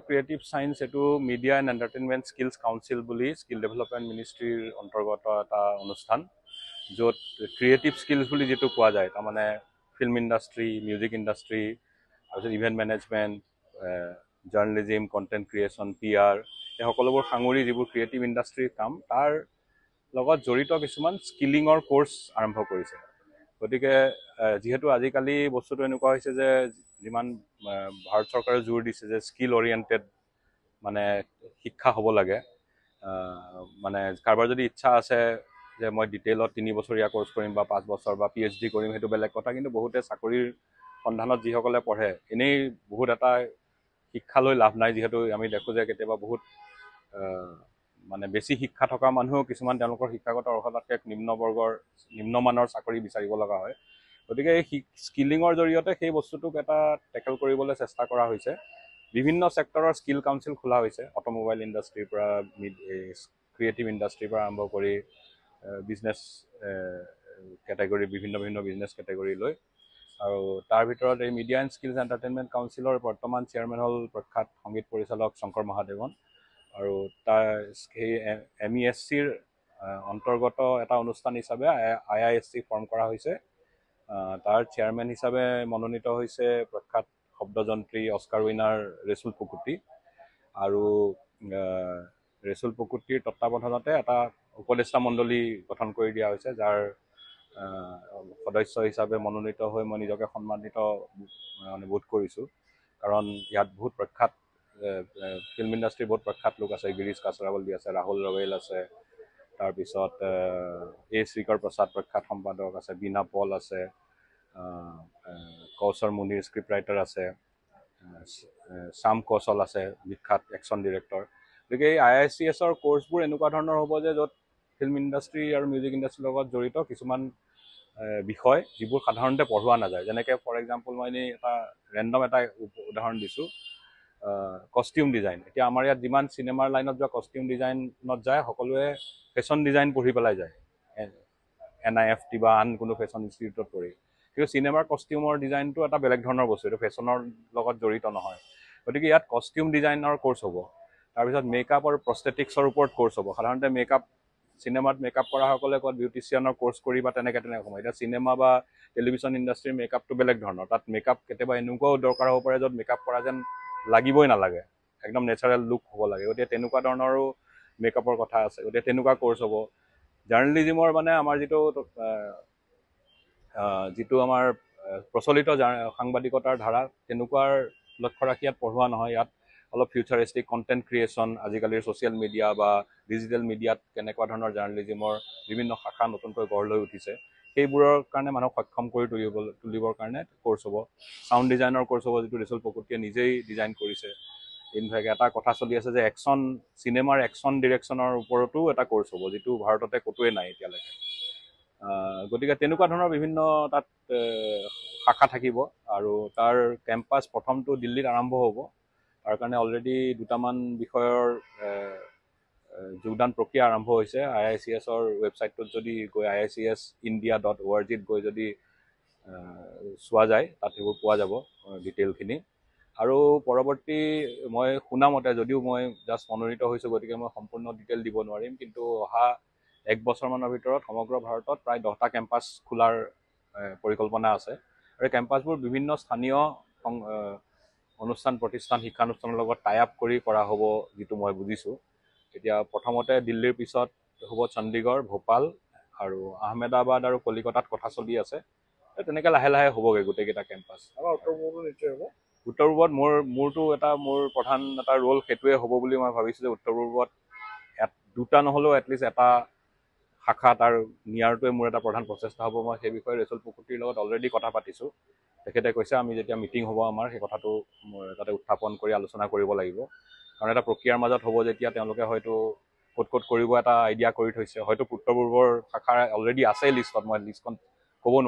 creative science এটো media and entertainment skills council বুলি skill development মিনিষ্ট্ৰীৰ অন্তৰ্গত এটা অনুষ্ঠান য'ত ক্ৰিয়েটিভ স্কিলছ বুলি যেটো কোৱা যায় তাৰমানে ফিল্ম ইণ্ডাষ্ট্ৰী মিউজিক ইণ্ডাষ্ট্ৰী তাৰপিছত event management journalism content creation PR এই সকলোবোৰ সাঙুৰি যিবোৰ ক্ৰিয়েটিভ ইণ্ডাষ্ট্ৰীৰ কাম তাৰ লগত জড়িত কিছুমান স্কিলিঙৰ কোৰ্চ আৰম্ভ কৰিছে গতিকে যেহেতু আজিকালি বস্তুটো এনেকুৱা হৈছে যে যিমান ভাৰত চৰকাৰে জোৰ দিছে যে স্কিল অৰিয়েণ্টেড মানে শিক্ষা হ'ব লাগে মানে কাৰোবাৰ যদি ইচ্ছা আছে যে মই ডিটেইলত 3 বছৰীয়া কোৰ্চ কৰিম বা 5 বছৰ বা PhD কৰিম সেইটো বেলেগ কথা কিন্তু বহুতে চাকৰিৰ সন্ধানত যিসকলে পঢ়ে এনেই বহুত এটা শিক্ষা লৈ লাভ নাই যেহেতু আমি দেখো যে কেতিয়াবা বহুত মানে বেছি শিক্ষা থকা মানুহও কিছুমান তেওঁলোকৰ শিক্ষাগত অৰ্হতাতকৈ নিম্নমানৰ চাকৰি বিচাৰিব লগা হয় গতিকে এই স্কিলিঙৰ জৰিয়তে সেই বস্তুটোক এটা টেকল কৰিবলৈ চেষ্টা কৰা হৈছে বিভিন্ন সেক্টৰৰ স্কিল কাউন্সিল খোলা হৈছে অটোমোবাইল ইণ্ডাষ্ট্ৰীৰ পৰা ক্ৰিয়েটিভ ইণ্ডাষ্ট্ৰীৰ পৰা আৰম্ভ কৰি বিজনেছ কেটেগৰী বিভিন্ন বিজনেছ কেটেগৰী লৈ আৰু তাৰ ভিতৰত এই মিডিয়া এণ্ড স্কিলছ এণ্টাৰটেইনমেণ্ট কাউন্সিলৰ বৰ্তমান চেয়াৰমেন হ'ল প্ৰখ্যাত সংগীত পৰিচালক শংকৰ মহাদেৱন আৰু তাৰ সেই MESCৰ অন্তৰ্গত এটা অনুষ্ঠান হিচাপে IISC ফৰ্ম কৰা হৈছে তাৰ চেয়াৰমেন হিচাপে মনোনীত হৈছে প্ৰখ্যাত শব্দযন্ত্ৰী অস্কাৰ উইনাৰ ৰেছুল পুকুটি আৰু ৰেছুল পুকুটিৰ তত্ত্বাৱধানতে এটা উপদেষ্টা মণ্ডলী গঠন কৰি দিয়া হৈছে যাৰ সদস্য হিচাপে মনোনীত হৈ মই নিজকে সন্মানিত বোধ কৰিছোঁ কাৰণ ইয়াত বহুত প্ৰখ্যাত ফিল্ম ইণ্ডাষ্ট্ৰীৰ বহুত প্ৰখ্যাত লোক আছে গিৰীশ কাছৰাৱল্লী আছে ৰাহুল ৰৱেল আছে তাৰপিছত শ্ৰীকৰ প্ৰসাদ প্ৰখ্যাত সম্পাদক আছে বীণা পল আছে কৌশৰ মুনিৰ স্ক্ৰিপ্ট ৰাইটাৰ আছে শ্যাম কৌশল আছে বিখ্যাত একশ্যন ডিৰেক্টৰ গতিকে এই IICSৰ কোৰ্চবোৰ এনেকুৱা ধৰণৰ হ'ব যে য'ত ফিল্ম ইণ্ডাষ্ট্ৰী আৰু মিউজিক ইণ্ডাষ্ট্ৰীৰ লগত জড়িত কিছুমান বিষয় যিবোৰ সাধাৰণতে পঢ়োৱা নাযায় যেনেকৈ ফৰ এক্সাম্পল মই এনেই এটা ৰেণ্ডম এটা উদাহৰণ দিছোঁ কষ্টিউম ডিজাইন এতিয়া আমাৰ ইয়াত যিমান চিনেমাৰ লাইনত যোৱা কষ্টিউম ডিজাইনত যায় সকলোৱে ফেশ্বন ডিজাইন পঢ়ি পেলাই যায় NIFT বা আন কোনো ফেশ্বন ইনষ্টিটিউটত পঢ়ি কিন্তু চিনেমাৰ কষ্টিউমৰ ডিজাইনটো এটা বেলেগ ধৰণৰ বস্তু এইটো ফেশ্বনৰ লগত জড়িত নহয় গতিকে ইয়াত কষ্টিউম ডিজাইনৰ কোৰ্চ হ'ব তাৰপিছত মেকআপ আৰু প্ৰস্থেটিক্সৰ ওপৰত কোৰ্চ হ'ব সাধাৰণতে মেকআপ চিনেমাত মেকআপ কৰাসকলে ক'ত বিউটিচিয়ানৰ কোৰ্চ কৰি বা তেনেকৈ সময় এতিয়া চিনেমা বা টেলিভিশ্যন ইণ্ডাষ্ট্ৰীৰ মেকআপটো বেলেগ ধৰণৰ তাত মেকআপ কেতিয়াবা এনেকুৱাও দৰকাৰ হ'ব পাৰে য'ত মেকআপ কৰা যেন লাগিবই নালাগে একদম নেচাৰেল লুক হ'ব লাগে গতিকে তেনেকুৱা ধৰণৰো মেকআপৰ কথা আছে গতিকে তেনেকুৱা কোৰ্চ হ'ব জাৰ্নেলিজিমৰ মানে আমাৰ যিটো আমাৰ প্ৰচলিত সাংবাদিকতাৰ ধাৰা তেনেকুৱাৰ লক্ষ্য ৰাখি ইয়াত পঢ়োৱা নহয় ইয়াত অলপ ফিউচাৰিষ্টিক কণ্টেণ্ট ক্ৰিয়েশ্যন আজিকালিৰ ছ'চিয়েল মিডিয়া বা ডিজিটেল মিডিয়াত কেনেকুৱা ধৰণৰ জাৰ্নেলিজিমৰ বিভিন্ন শাখা নতুনকৈ গঢ় লৈ উঠিছে সেইবোৰৰ কাৰণে মানুহক সক্ষম কৰি তুলিবৰ কাৰণে কোৰ্চ হ'ব চাউণ্ড ডিজাইনৰ কোৰ্চ হ'ব যিটো ৰেছুল পুকুটিয়ে নিজেই ডিজাইন কৰিছে ইনফেক্ট এটা কথা চলি আছে যে চিনেমাৰ একশ্যন ডিৰেকশ্যনৰ ওপৰতো এটা কোৰ্চ হ'ব যিটো ভাৰততে ক'তোৱে নাই এতিয়ালৈকে গতিকে তেনেকুৱা ধৰণৰ বিভিন্ন তাত শাখা থাকিব আৰু তাৰ কেম্পাছ প্ৰথমটো দিল্লীত আৰম্ভ হ'ব তাৰ কাৰণে অলৰেডি দুটামান বিষয়ৰ যোগদান প্ৰক্ৰিয়া আৰম্ভ হৈছে IICSৰ ৱেবছাইটটোত যদি গৈ IICSindia.org গৈ যদি চোৱা যায় তাত সেইবোৰ পোৱা যাব ডিটেইলখিনি আৰু পৰৱৰ্তী মই শুনামতে যদিও মই জাষ্ট মনোনীত হৈছোঁ গতিকে মই সম্পূৰ্ণ ডিটেইল দিব নোৱাৰিম কিন্তু অহা 1 বছৰমানৰ ভিতৰত সমগ্ৰ ভাৰতত প্ৰায় 10টা কেম্পাছ খোলাৰ পৰিকল্পনা আছে আৰু এই কেম্পাছবোৰ বিভিন্ন স্থানীয় অনুষ্ঠান প্ৰতিষ্ঠান শিক্ষানুষ্ঠানৰ লগত টাই আপ কৰি কৰা হ'ব যিটো মই বুজিছোঁ এতিয়া প্ৰথমতে দিল্লীৰ পিছত হ'ব চণ্ডীগড় ভোপাল আৰু আহমেদাবাদ আৰু কলিকতাত কথা চলি আছে তেনেকৈ লাহে লাহে হ'বগৈ গোটেইকেইটা কেম্পাছ উত্তৰ পূৰ্বত মোৰ প্ৰধান এটা ৰোল সেইটোৱে হ'ব বুলি মই ভাবিছোঁ যে উত্তৰ পূৰ্বত দুটা নহ'লেও এটলিষ্ট এটা শাখা তাৰ নিয়াৰটোৱে মোৰ এটা প্ৰধান প্ৰচেষ্টা হ'ব মই সেই বিষয়ে ৰেছুল পুকুটিৰ লগত অলৰেডি কথা পাতিছোঁ তেখেতে কৈছে আমি যেতিয়া মিটিং হ'ব আমাৰ সেই কথাটো তাতে উত্থাপন কৰি আলোচনা কৰিব লাগিব কাৰণ এটা প্ৰক্ৰিয়াৰ মাজত হ'ব যেতিয়া তেওঁলোকে হয়তো ক'ত কৰিব এটা আইডিয়া কৰি থৈছে হয়তো উত্তৰ পূৰ্বৰ শাখা অলৰেডি আছে লিষ্টত মই লিষ্টখন ক'ব নোৱাৰোঁ